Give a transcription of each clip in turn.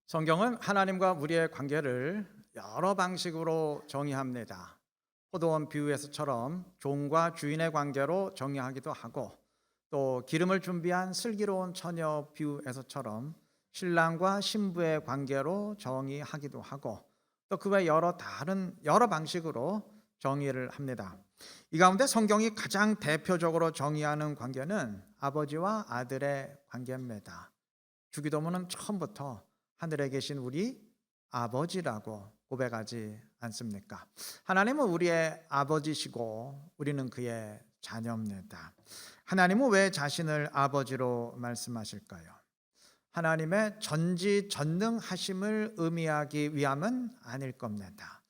성경은 하나님과 우리의 관계를 여러 방식으로 정의합니다. 포도원 비유에서처럼 종과 주인의 관계로 정의하기도 하고, 또 기름을 준비한 슬기로운 처녀 비유에서처럼 신랑과 신부의 관계로 정의하기도 하고, 또 그 외 여러 방식으로 정의를 합니다. 이 가운데 성경이 가장 대표적으로 정의하는 관계는 아버지와 아들의 관계입니다. 주기도문은 처음부터 하늘에 계신 우리 아버지라고 고백하지 않습니까? 하나님은 우리의 아버지시고 우리는 그의 자녀입니다. 하나님은 왜 자신을 아버지로 말씀하실까요? 하나님의 전지전능하심을 의미하기 위함은 아닐 겁니다.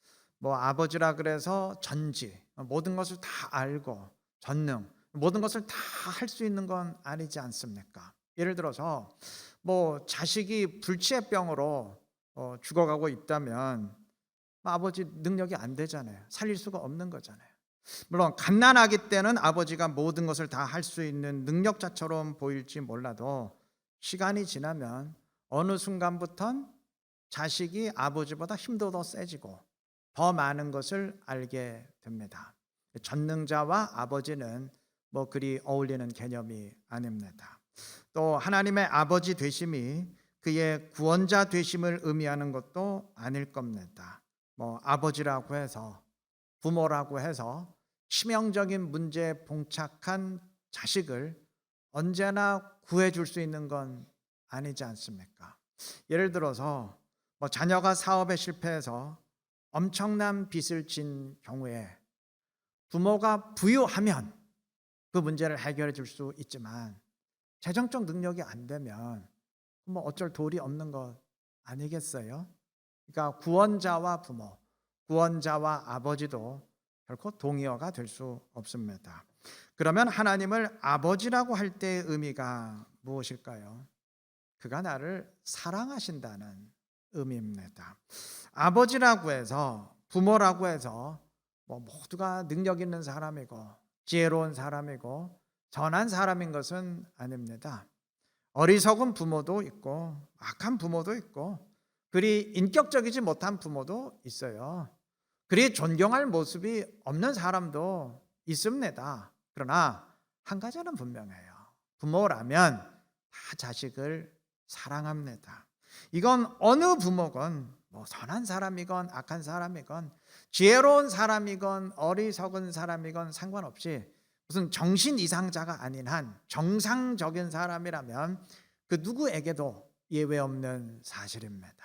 아버지라 그래서 전지, 모든 것을 다 알고 전능, 모든 것을 다 할 수 있는 건 아니지 않습니까? 예를 들어서 자식이 불치의 병으로 죽어가고 있다면 아버지 능력이 안 되잖아요. 살릴 수가 없는 거잖아요. 물론 갓난아기 때는 아버지가 모든 것을 다 할 수 있는 능력자처럼 보일지 몰라도 시간이 지나면 어느 순간부턴 자식이 아버지보다 힘도 더 세지고 더 많은 것을 알게 됩니다. 전능자와 아버지는 그리 어울리는 개념이 아닙니다. 또 하나님의 아버지 되심이 그의 구원자 되심을 의미하는 것도 아닐 겁니다. 아버지라고 해서, 부모라고 해서 치명적인 문제에 봉착한 자식을 언제나 구해줄 수 있는 건 아니지 않습니까? 예를 들어서 자녀가 사업에 실패해서 엄청난 빚을 진 경우에 부모가 부유하면 그 문제를 해결해 줄 수 있지만 재정적 능력이 안 되면 어쩔 도리 없는 것 아니겠어요? 그러니까 구원자와 부모, 구원자와 아버지도 결코 동의어가 될 수 없습니다. 그러면 하나님을 아버지라고 할 때의 의미가 무엇일까요? 그가 나를 사랑하신다는 의미입니다. 아버지라고 해서, 부모라고 해서 모두가 능력 있는 사람이고 지혜로운 사람이고 선한 사람인 것은 아닙니다. 어리석은 부모도 있고 악한 부모도 있고 그리 인격적이지 못한 부모도 있어요. 그리 존경할 모습이 없는 사람도 있습니다. 그러나 한 가지는 분명해요. 부모라면 다 자식을 사랑합니다. 이건 어느 부모건 선한 사람이건 악한 사람이건 지혜로운 사람이건 어리석은 사람이건 상관없이 무슨 정신 이상자가 아닌 한 정상적인 사람이라면 그 누구에게도 예외 없는 사실입니다.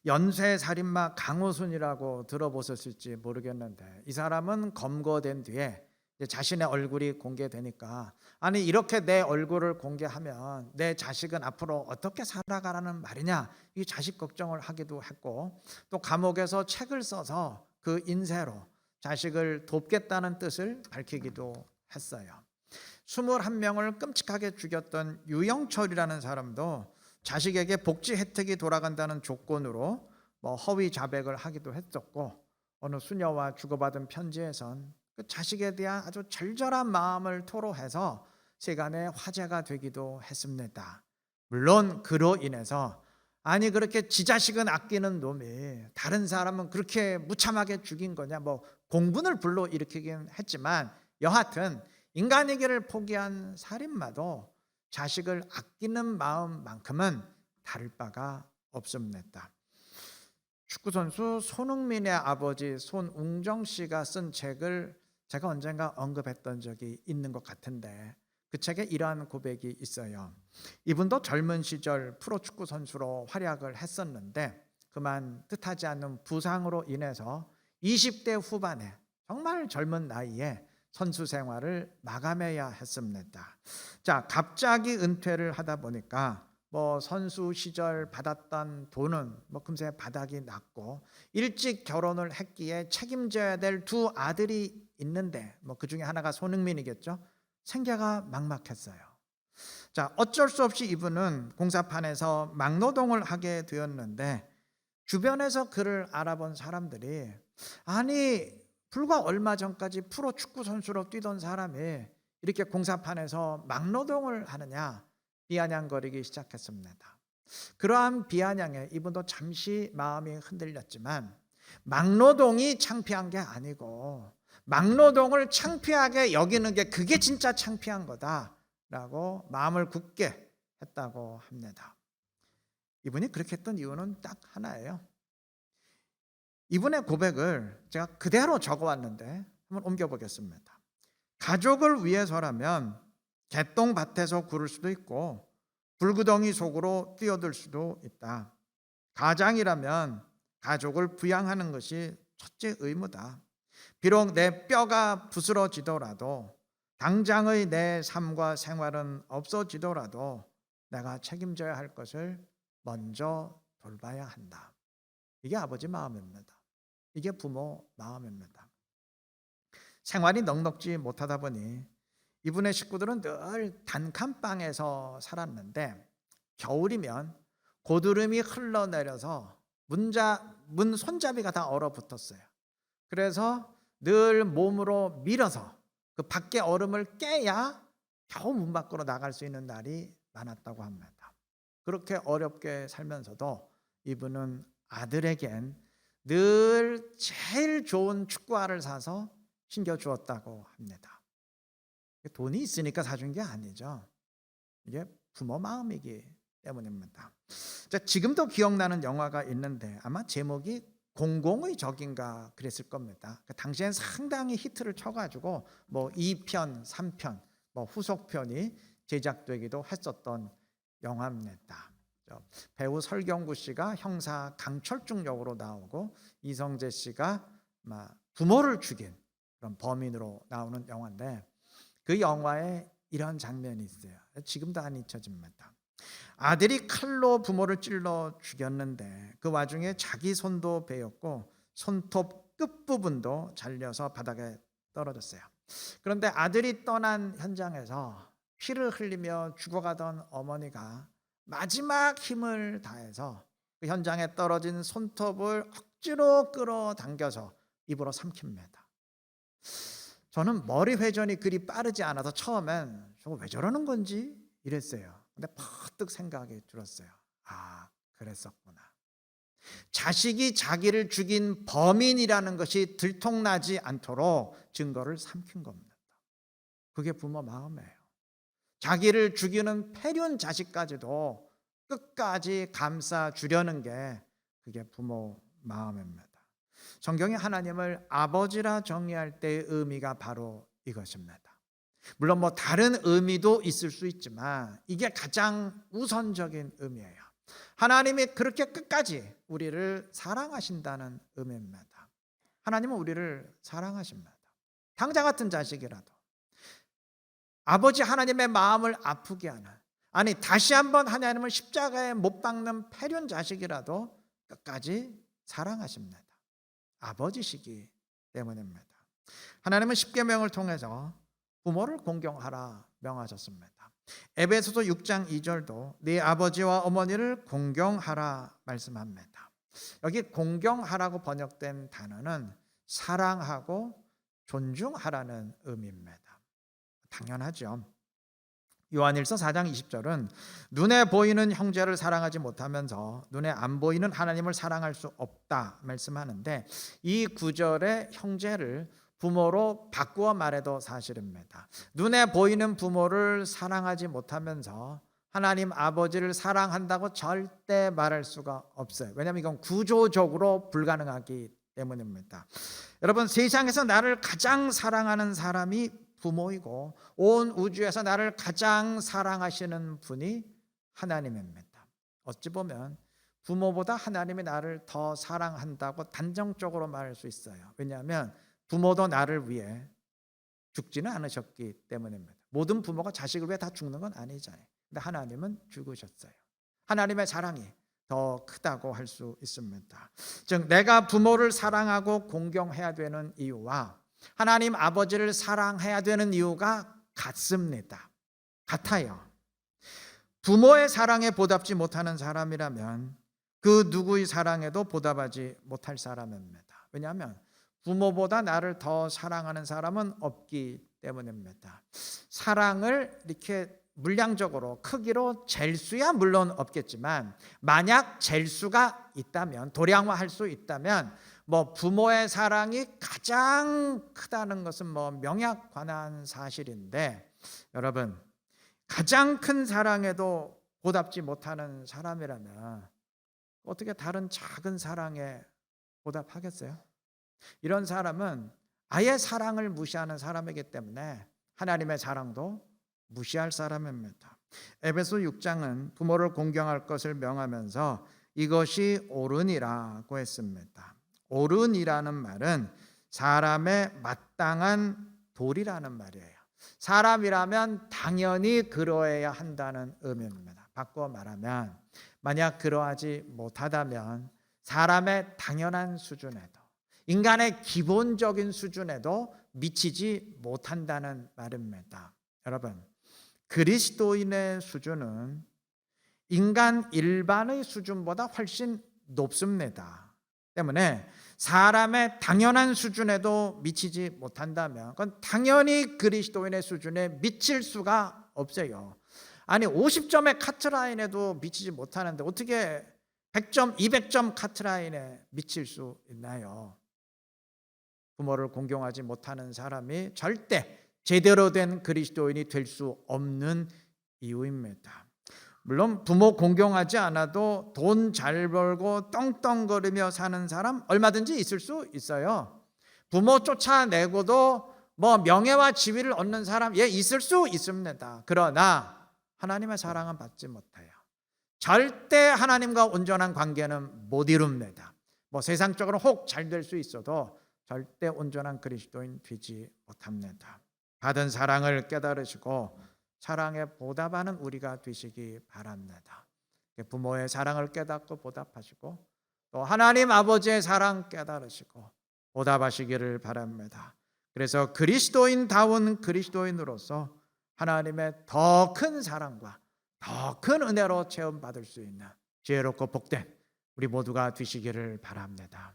연쇄살인마 강호순이라고 들어보셨을지 모르겠는데 이 사람은 검거된 뒤에 자신의 얼굴이 공개되니까 아니 이렇게 내 얼굴을 공개하면 내 자식은 앞으로 어떻게 살아가라는 말이냐 이 자식 걱정을 하기도 했고 또 감옥에서 책을 써서 그 인쇄로 자식을 돕겠다는 뜻을 밝히기도 했어요. 21명을 끔찍하게 죽였던 유영철이라는 사람도 자식에게 복지 혜택이 돌아간다는 조건으로 허위 자백을 하기도 했었고 어느 수녀와 주고받은 편지에선 그 자식에 대한 아주 절절한 마음을 토로해서 세간의 화제가 되기도 했습니다. 물론 그로 인해서 아니 그렇게 지 자식은 아끼는 놈이 다른 사람은 그렇게 무참하게 죽인 거냐 공분을 불러일으키긴 했지만 여하튼 인간이기를 포기한 살인마도 자식을 아끼는 마음만큼은 다를 바가 없습니다. 축구선수 손흥민의 아버지 손웅정 씨가 쓴 책을 제가 언젠가 언급했던 적이 있는 것 같은데 그 책에 이러한 고백이 있어요. 이분도 젊은 시절 프로축구 선수로 활약을 했었는데 그만 뜻하지 않는 부상으로 인해서 20대 후반에 정말 젊은 나이에 선수 생활을 마감해야 했습니다. 자, 갑자기 은퇴를 하다 보니까 선수 시절 받았던 돈은 금세 바닥이 났고 일찍 결혼을 했기에 책임져야 될 두 아들이 있는데 그 중에 하나가 손흥민이겠죠. 생계가 막막했어요. 자, 어쩔 수 없이 이분은 공사판에서 막노동을 하게 되었는데 주변에서 그를 알아본 사람들이 아니 불과 얼마 전까지 프로 축구 선수로 뛰던 사람이 이렇게 공사판에서 막노동을 하느냐 비아냥거리기 시작했습니다. 그러한 비아냥에 이분도 잠시 마음이 흔들렸지만 막노동이 창피한 게 아니고 막노동을 창피하게 여기는 게 그게 진짜 창피한 거다라고 마음을 굳게 했다고 합니다. 이분이 그렇게 했던 이유는 딱 하나예요. 이분의 고백을 제가 그대로 적어왔는데 한번 옮겨보겠습니다. 가족을 위해서라면 개똥밭에서 구를 수도 있고 불구덩이 속으로 뛰어들 수도 있다. 가장이라면 가족을 부양하는 것이 첫째 의무다. 비록 내 뼈가 부스러지더라도 당장의 내 삶과 생활은 없어지더라도 내가 책임져야 할 것을 먼저 돌봐야 한다. 이게 아버지 마음입니다. 이게 부모 마음입니다. 생활이 넉넉지 못하다 보니 이분의 식구들은 늘 단칸방에서 살았는데 겨울이면 고드름이 흘러내려서 문 손잡이가 다 얼어붙었어요. 그래서 늘 몸으로 밀어서 그 밖에 얼음을 깨야 겨우 문 밖으로 나갈 수 있는 날이 많았다고 합니다. 그렇게 어렵게 살면서도 이분은 아들에겐 늘 제일 좋은 축구화를 사서 신겨주었다고 합니다. 돈이 있으니까 사준 게 아니죠. 이게 부모 마음이기 때문입니다. 지금도 기억나는 영화가 있는데 아마 제목이 공공의 적인가 그랬을 겁니다. 당시엔 상당히 히트를 쳐가지고 2편, 3편, 후속편이 제작되기도 했었던 영화입니다. 배우 설경구 씨가 형사 강철중 역으로 나오고 이성재 씨가 부모를 죽인 그런 범인으로 나오는 영화인데 그 영화에 이런 장면이 있어요. 지금도 안 잊혀집니다. 아들이 칼로 부모를 찔러 죽였는데 그 와중에 자기 손도 베었고 손톱 끝부분도 잘려서 바닥에 떨어졌어요. 그런데 아들이 떠난 현장에서 피를 흘리며 죽어가던 어머니가 마지막 힘을 다해서 그 현장에 떨어진 손톱을 억지로 끌어당겨서 입으로 삼킵니다. 저는 머리 회전이 그리 빠르지 않아서 처음엔 저거 왜 저러는 건지 이랬어요. 근데 퍼뜩 생각이 들었어요. 아, 그랬었구나. 자식이 자기를 죽인 범인이라는 것이 들통나지 않도록 증거를 삼킨 겁니다. 그게 부모 마음이에요. 자기를 죽이는 패륜 자식까지도 끝까지 감싸 주려는 게 그게 부모 마음입니다. 성경이 하나님을 아버지라 정의할 때의 의미가 바로 이것입니다. 물론 다른 의미도 있을 수 있지만 이게 가장 우선적인 의미예요. 하나님이 그렇게 끝까지 우리를 사랑하신다는 의미입니다. 하나님은 우리를 사랑하십니다. 당자 같은 자식이라도 아버지 하나님의 마음을 아프게 하는, 다시 한번 하나님을 십자가에 못 박는 패륜 자식이라도 끝까지 사랑하십니다. 아버지시기 때문입니다. 하나님은 십계명을 통해서 부모를 공경하라 명하셨습니다. 에베소서 6장 2절도 네 아버지와 어머니를 공경하라 말씀합니다. 여기 공경하라고 번역된 단어는 사랑하고 존중하라는 의미입니다. 당연하죠. 요한일서 4장 20절은 눈에 보이는 형제를 사랑하지 못하면서 눈에 안 보이는 하나님을 사랑할 수 없다 말씀하는데 이 구절의 형제를 부모로 바꾸어 말해도 사실입니다. 눈에 보이는 부모를 사랑하지 못하면서 하나님 아버지를 사랑한다고 절대 말할 수가 없어요. 왜냐하면 이건 구조적으로 불가능하기 때문입니다. 여러분, 세상에서 나를 가장 사랑하는 사람이 부모이고 온 우주에서 나를 가장 사랑하시는 분이 하나님입니다. 어찌 보면 부모보다 하나님이 나를 더 사랑한다고 단정적으로 말할 수 있어요. 왜냐하면 부모도 나를 위해 죽지는 않으셨기 때문입니다. 모든 부모가 자식을 위해 다 죽는 건 아니잖아요. 근데 하나님은 죽으셨어요. 하나님의 사랑이 더 크다고 할 수 있습니다. 즉 내가 부모를 사랑하고 공경해야 되는 이유와 하나님 아버지를 사랑해야 되는 이유가 같습니다. 같아요. 부모의 사랑에 보답지 못하는 사람이라면 그 누구의 사랑에도 보답하지 못할 사람입니다. 왜냐하면 부모보다 나를 더 사랑하는 사람은 없기 때문입니다. 사랑을 이렇게 물량적으로 크기로 잴 수야 물론 없겠지만 만약 잴 수가 있다면, 도량화할 수 있다면 뭐 부모의 사랑이 가장 크다는 것은 뭐 명약관한 사실인데, 여러분 가장 큰 사랑에도 보답지 못하는 사람이라면 어떻게 다른 작은 사랑에 보답하겠어요? 이런 사람은 아예 사랑을 무시하는 사람이기 때문에 하나님의 사랑도 무시할 사람입니다. 에베소 6장은 부모를 공경할 것을 명하면서 이것이 옳으니라고 했습니다. 옳으니라는 말은 사람의 마땅한 도리라는 말이에요. 사람이라면 당연히 그러해야 한다는 의미입니다. 바꿔 말하면 만약 그러하지 못하다면 사람의 당연한 수준에도, 인간의 기본적인 수준에도 미치지 못한다는 말입니다. 여러분, 그리스도인의 수준은 인간 일반의 수준보다 훨씬 높습니다. 때문에 사람의 당연한 수준에도 미치지 못한다면 그건 당연히 그리스도인의 수준에 미칠 수가 없어요. 아니 50점의 카트라인에도 미치지 못하는데 어떻게 100점, 200점 카트라인에 미칠 수 있나요? 부모를 공경하지 못하는 사람이 절대 제대로 된 그리스도인이 될 수 없는 이유입니다. 물론 부모 공경하지 않아도 돈 잘 벌고 떵떵거리며 사는 사람 얼마든지 있을 수 있어요. 부모 쫓아내고도 뭐 명예와 지위를 얻는 사람 있을 수 있습니다. 그러나 하나님의 사랑은 받지 못해요. 절대 하나님과 온전한 관계는 못 이룹니다. 뭐 세상적으로 혹 잘 될 수 있어도 절대 온전한 그리스도인 되지 못합니다. 받은 사랑을 깨달으시고 사랑에 보답하는 우리가 되시기 바랍니다. 부모의 사랑을 깨닫고 보답하시고 또 하나님 아버지의 사랑 깨달으시고 보답하시기를 바랍니다. 그래서 그리스도인다운 그리스도인으로서 하나님의 더 큰 사랑과 더 큰 은혜로 체험받을 수 있는 지혜롭고 복된 우리 모두가 되시기를 바랍니다.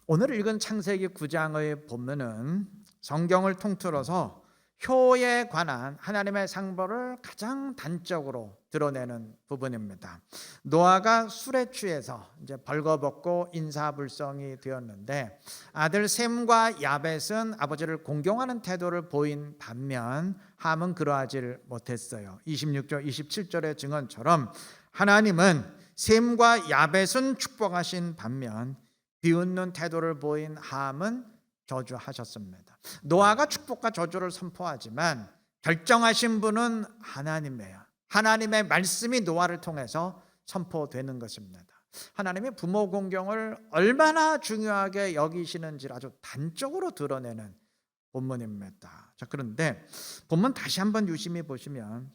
오늘 읽은 창세기 9장의 본문은 성경을 통틀어서 효에 관한 하나님의 상보를 가장 단적으로 드러내는 부분입니다. 노아가 술에 취해서 이제 벌거벗고 인사불성이 되었는데 아들 셈과 야벳은 아버지를 공경하는 태도를 보인 반면 함은 그러하지를 못했어요. 26절 27절의 증언처럼 하나님은 셈과 야벳은 축복하신 반면 비웃는 태도를 보인 함은 저주하셨습니다. 노아가 축복과 저주를 선포하지만 결정하신 분은 하나님이에요. 하나님의 말씀이 노아를 통해서 선포되는 것입니다. 하나님이 부모 공경을 얼마나 중요하게 여기시는지를 아주 단적으로 드러내는 본문입니다. 자, 그런데 본문 다시 한번 유심히 보시면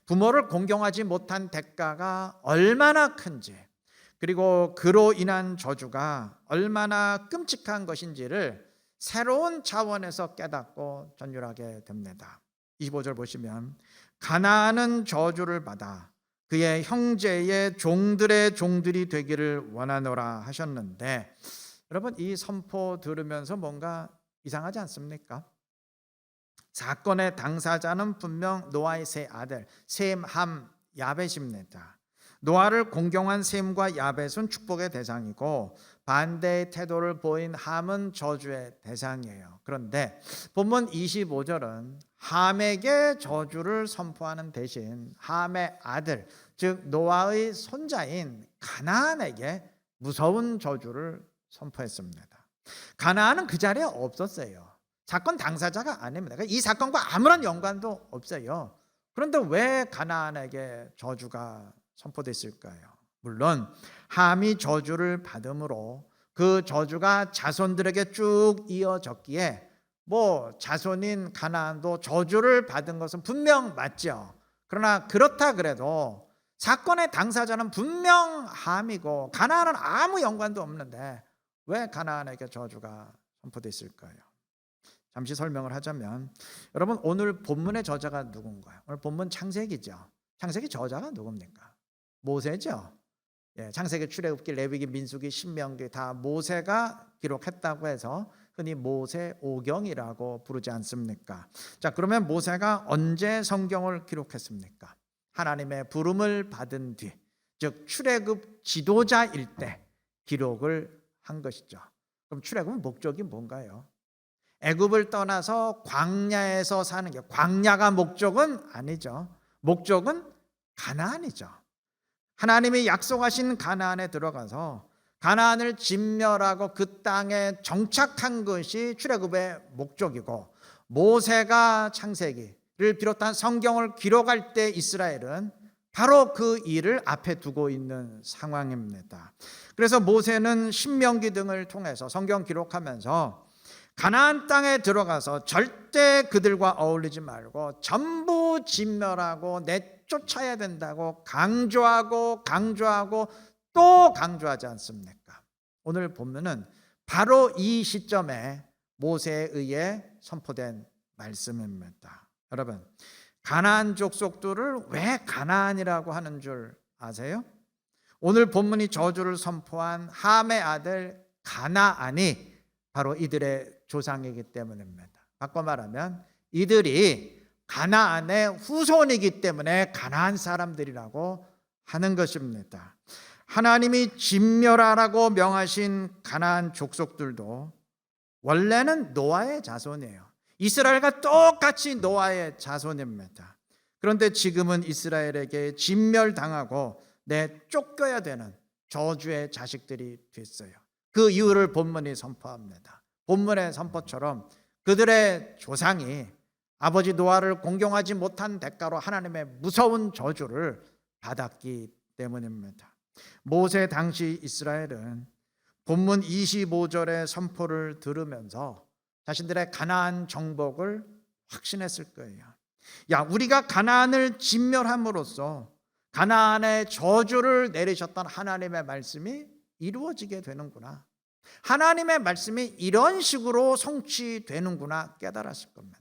부모를 공경하지 못한 대가가 얼마나 큰지, 그리고 그로 인한 저주가 얼마나 끔찍한 것인지를 새로운 차원에서 깨닫고 전율하게 됩니다. 25절 보시면 가나안은 저주를 받아 그의 형제의 종들의 종들이 되기를 원하노라 하셨는데, 여러분 이 선포 들으면서 뭔가 이상하지 않습니까? 사건의 당사자는 분명 노아의 세 아들 셈, 함, 야벳입니다. 노아를 공경한 셈과 야벳은 축복의 대상이고 반대의 태도를 보인 함은 저주의 대상이에요. 그런데 본문 25절은 함에게 저주를 선포하는 대신 함의 아들, 즉 노아의 손자인 가나안에게 무서운 저주를 선포했습니다. 가나안은 그 자리에 없었어요. 사건 당사자가 아닙니다. 이 사건과 아무런 연관도 없어요. 그런데 왜 가나안에게 저주가 선포됐을까요? 물론 함이 저주를 받음으로 그 저주가 자손들에게 쭉 이어졌기에 뭐 자손인 가나안도 저주를 받은 것은 분명 맞죠. 그러나 그렇다 그래도 사건의 당사자는 분명 함이고 가나안은 아무 연관도 없는데 왜 가나안에게 저주가 선포됐을까요? 잠시 설명을 하자면, 여러분 오늘 본문의 저자가 누군가요? 오늘 본문 창세기죠. 창세기 저자가 누굽니까? 모세죠. 창세기, 출애굽기, 레위기, 민수기, 신명기 다 모세가 기록했다고 해서 흔히 모세 오경이라고 부르지 않습니까? 자, 그러면 모세가 언제 성경을 기록했습니까? 하나님의 부름을 받은 뒤, 즉 출애굽 지도자일 때 기록을 한 것이죠. 그럼 출애굽은 목적이 뭔가요? 애굽을 떠나서 광야에서 사는 게, 광야가 목적은 아니죠. 목적은 가나안이죠. 하나님이 약속하신 가나안에 들어가서 가나안을 진멸하고 그 땅에 정착한 것이 출애굽의 목적이고, 모세가 창세기를 비롯한 성경을 기록할 때 이스라엘은 바로 그 일을 앞에 두고 있는 상황입니다. 그래서 모세는 신명기 등을 통해서 성경 기록하면서 가나안 땅에 들어가서 절대 그들과 어울리지 말고 전부 진멸하고 내쫓아야 된다고 강조하고 또 강조하지 않습니까? 오늘 보면은 바로 이 시점에 모세에 의해 선포된 말씀입니다. 여러분, 가나안 족속들을 왜 가나안이라고 하는 줄 아세요? 오늘 본문이 저주를 선포한 함의 아들 가나안이 바로 이들의 조상이기 때문입니다. 바꿔 말하면 이들이 가나안의 후손이기 때문에 가나안 사람들이라고 하는 것입니다. 하나님이 진멸하라고 명하신 가나안 족속들도 원래는 노아의 자손이에요. 이스라엘과 똑같이 노아의 자손입니다. 그런데 지금은 이스라엘에게 진멸당하고 내쫓겨야 되는 저주의 자식들이 됐어요. 그 이유를 본문이 선포합니다. 본문의 선포처럼 그들의 조상이 아버지 노아를 공경하지 못한 대가로 하나님의 무서운 저주를 받았기 때문입니다. 모세 당시 이스라엘은 본문 25절의 선포를 들으면서 자신들의 가나안 정복을 확신했을 거예요. 야, 우리가 가나안을 진멸함으로써 가나안의 저주를 내리셨던 하나님의 말씀이 이루어지게 되는구나. 하나님의 말씀이 이런 식으로 성취되는구나 깨달았을 겁니다.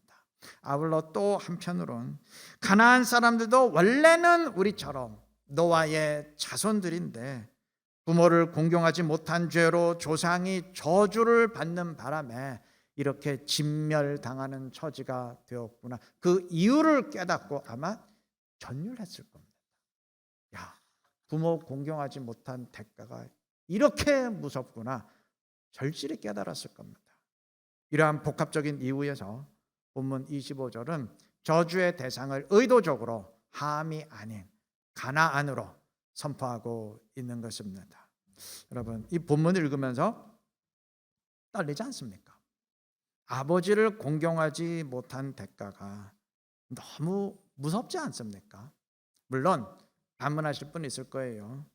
아울러 또 한편으론 가나안 사람들도 원래는 우리처럼 노아의 자손들인데 부모를 공경하지 못한 죄로 조상이 저주를 받는 바람에 이렇게 진멸당하는 처지가 되었구나. 그 이유를 깨닫고 아마 전율했을 겁니다. 야, 부모 공경하지 못한 대가가 이렇게 무섭구나. 절실히 깨달았을 겁니다. 이러한 복합적인 이유에서 본문 25절은 저주의 대상을 의도적으로 함이 아닌 가나안으로 선포하고 있는 것입니다. 여러분, 이 본문을 읽으면서 떨리지 않습니까? 아버지를 공경하지 못한 대가가 너무 무섭지 않습니까? 물론 반문하실 분 있을 거예요.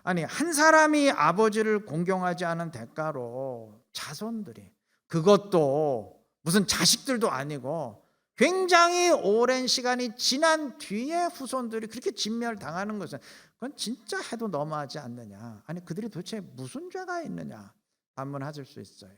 아니, 한 사람이 아버지를 공경하지 않은 대가로 자손들이, 그것도 무슨 자식들도 아니고 굉장히 오랜 시간이 지난 뒤에 후손들이 그렇게 진멸당하는 것은, 그건 진짜 해도 너무하지 않느냐. 아니, 그들이 도대체 무슨 죄가 있느냐 반문하실 수 있어요.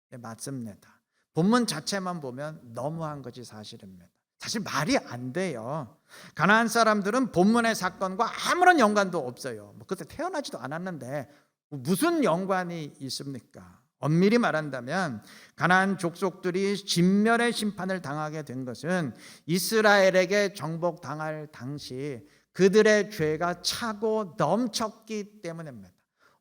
네, 맞습니다. 본문 자체만 보면 너무한 것이 사실입니다. 사실 말이 안 돼요. 가나안 사람들은 본문의 사건과 아무런 연관도 없어요. 그때 태어나지도 않았는데 무슨 연관이 있습니까? 엄밀히 말한다면 가나안 족속들이 진멸의 심판을 당하게 된 것은 이스라엘에게 정복당할 당시 그들의 죄가 차고 넘쳤기 때문입니다.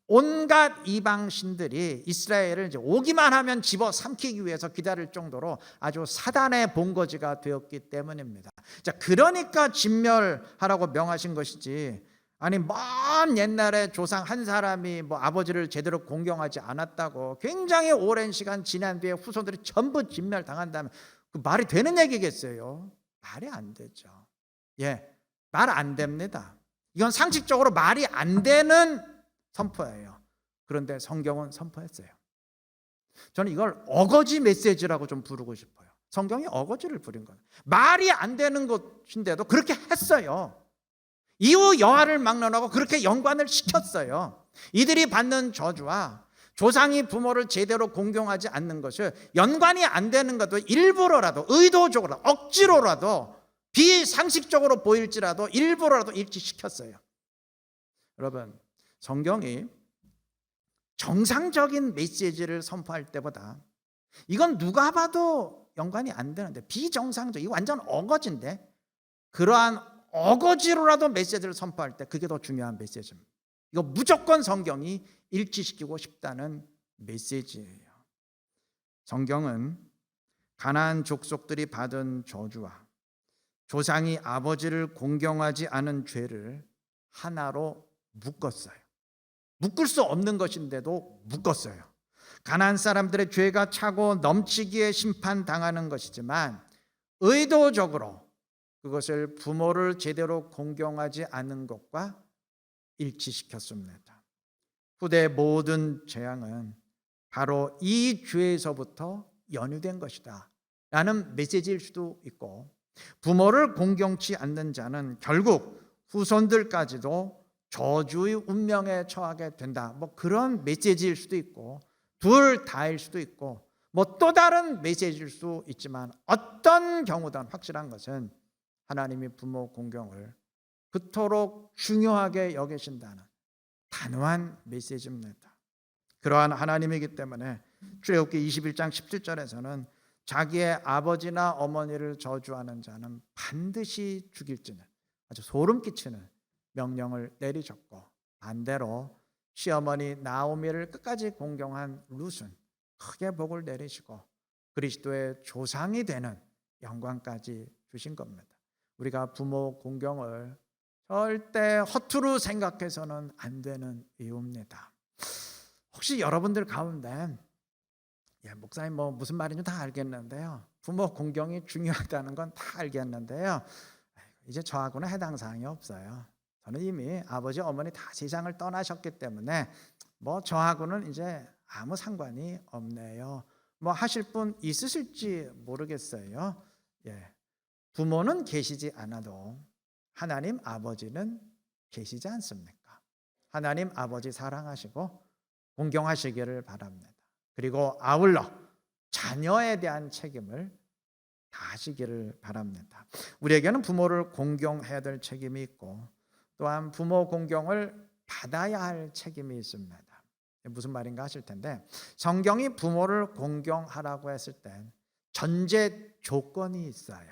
온갖 이방 신들이 이스라엘을 이제 오기만 하면 집어삼키기 위해서 기다릴 정도로 아주 사단의 본거지가 되었기 때문입니다. 자, 그러니까 진멸하라고 명하신 것이지, 아니 먼 옛날에 조상 한 사람이 뭐 아버지를 제대로 공경하지 않았다고 굉장히 오랜 시간 지난 뒤에 후손들이 전부 진멸당한다면 그 말이 되는 얘기겠어요? 말이 안 되죠. 예, 말 안 됩니다. 이건 상식적으로 말이 안 되는 선포예요. 그런데 성경은 선포했어요. 저는 이걸 어거지 메시지라고 좀 부르고 싶어요. 성경이 어거지를 부린 거예요. 말이 안 되는 것인데도 그렇게 했어요. 이후 여하를 막론하고 그렇게 연관을 시켰어요. 이들이 받는 저주와 조상이 부모를 제대로 공경하지 않는 것을 연관이 안 되는 것도 일부러라도, 의도적으로, 억지로라도, 비상식적으로 보일지라도 일부러라도 일치시켰어요. 여러분, 성경이 정상적인 메시지를 선포할 때보다 이건 누가 봐도 연관이 안 되는데, 비정상적, 이거 완전 어거지인데, 그러한 어거지로라도 메시지를 선포할 때 그게 더 중요한 메시지입니다. 이거 무조건 성경이 일치시키고 싶다는 메시지예요. 성경은 가나안 족속들이 받은 저주와 조상이 아버지를 공경하지 않은 죄를 하나로 묶었어요. 묶을 수 없는 것인데도 묶었어요. 가나안 사람들의 죄가 차고 넘치기에 심판당하는 것이지만 의도적으로 그것을 부모를 제대로 공경하지 않는 것과 일치시켰습니다. 후대의 모든 재앙은 바로 이 죄에서부터 연유된 것이다 라는 메시지일 수도 있고, 부모를 공경치 않는 자는 결국 후손들까지도 저주의 운명에 처하게 된다, 그런 메시지일 수도 있고, 둘 다일 수도 있고, 또 다른 메시지일 수 있지만, 어떤 경우든 확실한 것은 하나님이 부모 공경을 그토록 중요하게 여기신다는 단호한 메시지입니다. 그러한 하나님이기 때문에 출애굽기 21장 17절에서는 자기의 아버지나 어머니를 저주하는 자는 반드시 죽일지는 아주 소름 끼치는 명령을 내리셨고, 반대로 시어머니 나오미를 끝까지 공경한 룻은 크게 복을 내리시고 그리스도의 조상이 되는 영광까지 주신 겁니다. 우리가 부모 공경을 절대 허투루 생각해서는 안 되는 이유입니다. 혹시 여러분들 가운데 목사님 무슨 말인지 다 알겠는데요, 부모 공경이 중요하다는 건 다 알겠는데요, 이제 저하고는 해당 사항이 없어요. 저는 이미 아버지 어머니 다 세상을 떠나셨기 때문에 저하고는 이제 아무 상관이 없네요, 하실 분 있으실지 모르겠어요. 부모는 계시지 않아도 하나님 아버지는 계시지 않습니까? 하나님 아버지 사랑하시고 공경하시기를 바랍니다. 그리고 아울러 자녀에 대한 책임을 다하시기를 바랍니다. 우리에게는 부모를 공경해야 될 책임이 있고, 또한 부모 공경을 받아야 할 책임이 있습니다. 무슨 말인가 하실 텐데, 성경이 부모를 공경하라고 했을 땐 전제 조건이 있어요.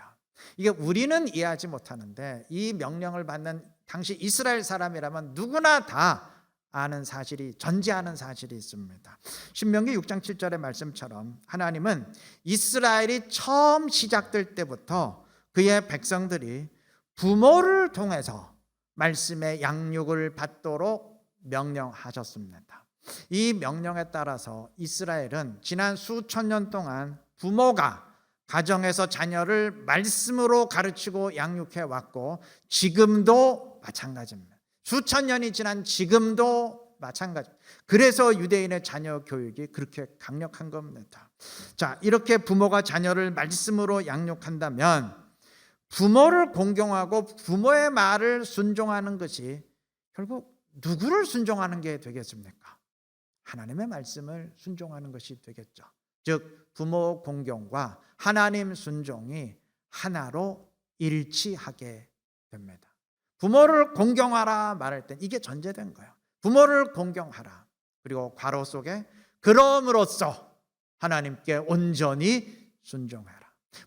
이게 우리는 이해하지 못하는데, 이 명령을 받는 당시 이스라엘 사람이라면 누구나 다 아는 사실이, 전제하는 사실이 있습니다. 신명기 6장 7절의 말씀처럼 하나님은 이스라엘이 처음 시작될 때부터 그의 백성들이 부모를 통해서 말씀의 양육을 받도록 명령하셨습니다. 이 명령에 따라서 이스라엘은 지난 수천 년 동안 부모가 가정에서 자녀를 말씀으로 가르치고 양육해 왔고, 지금도 마찬가지입니다. 수천 년이 지난 지금도 마찬가지. 그래서 유대인의 자녀 교육이 그렇게 강력한 겁니다. 자, 이렇게 부모가 자녀를 말씀으로 양육한다면 부모를 공경하고 부모의 말을 순종하는 것이 결국 누구를 순종하는 게 되겠습니까? 하나님의 말씀을 순종하는 것이 되겠죠. 즉 부모 공경과 하나님 순종이 하나로 일치하게 됩니다. 부모를 공경하라 말할 땐 이게 전제된 거예요. 부모를 공경하라. 그리고 괄호 속에 그럼으로써 하나님께 온전히 순종해라.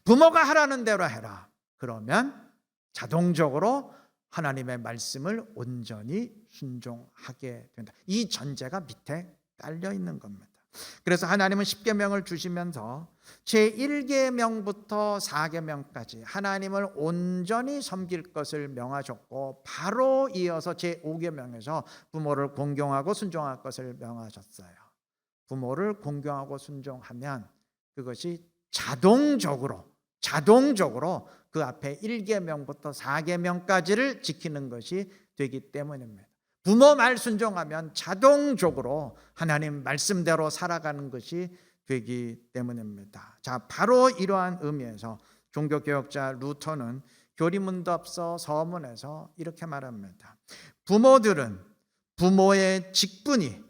부모가 하라는 대로 해라. 그러면 자동적으로 하나님의 말씀을 온전히 순종하게 된다. 이 전제가 밑에 깔려 있는 겁니다. 그래서 하나님은 10계명을 주시면서 제1계명부터 4계명까지 하나님을 온전히 섬길 것을 명하셨고, 바로 이어서 제5계명에서 부모를 공경하고 순종할 것을 명하셨어요. 부모를 공경하고 순종하면 그것이 자동적으로 그 앞에 1계명부터 4계명까지를 지키는 것이 되기 때문입니다. 부모 말 순종하면 자동적으로 하나님 말씀대로 살아가는 것이 되기 때문입니다. 자, 바로 이러한 의미에서 종교개혁자 루터는 교리문답서 서문에서 이렇게 말합니다. 부모들은 부모의 직분이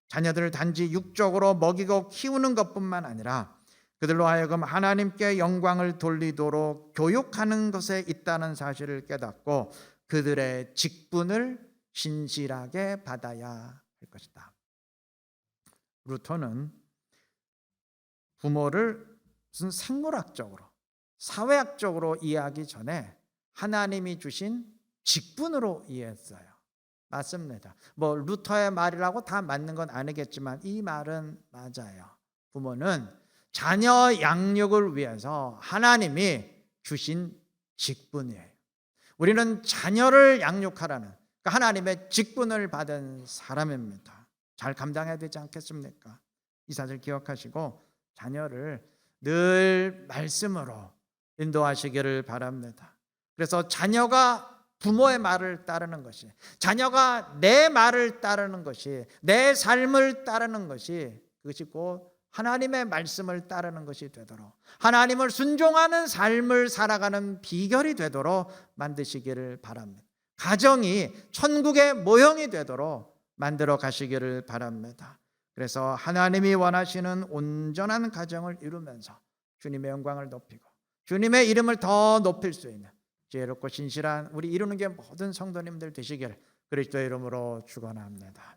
자녀들을 단지 육적으로 먹이고 키우는 것뿐만 아니라 그들로 하여금 하나님께 영광을 돌리도록 교육하는 것에 있다는 사실을 깨닫고 그들의 직분을 신실하게 받아야 할 것이다. 루터는 부모를 무슨 생물학적으로, 사회학적으로 이해하기 전에 하나님이 주신 직분으로 이해했어요. 맞습니다. 뭐 루터의 말이라고 다 맞는 건 아니겠지만 이 말은 맞아요. 부모는 자녀 양육을 위해서 하나님이 주신 직분이에요. 우리는 자녀를 양육하라는 하나님의 직분을 받은 사람입니다. 잘 감당해야 되지 않겠습니까? 이 사실 기억하시고 자녀를 늘 말씀으로 인도하시기를 바랍니다. 그래서 자녀가 부모의 말을 따르는 것이, 자녀가 내 말을 따르는 것이, 내 삶을 따르는 것이, 그것이 곧 하나님의 말씀을 따르는 것이 되도록, 하나님을 순종하는 삶을 살아가는 비결이 되도록 만드시기를 바랍니다. 가정이 천국의 모형이 되도록 만들어 가시기를 바랍니다. 그래서 하나님이 원하시는 온전한 가정을 이루면서 주님의 영광을 높이고 주님의 이름을 더 높일 수 있는 지혜롭고 신실한 우리 이루는 게 모든 성도님들 되시기를 그리스도의 이름으로 축원합니다.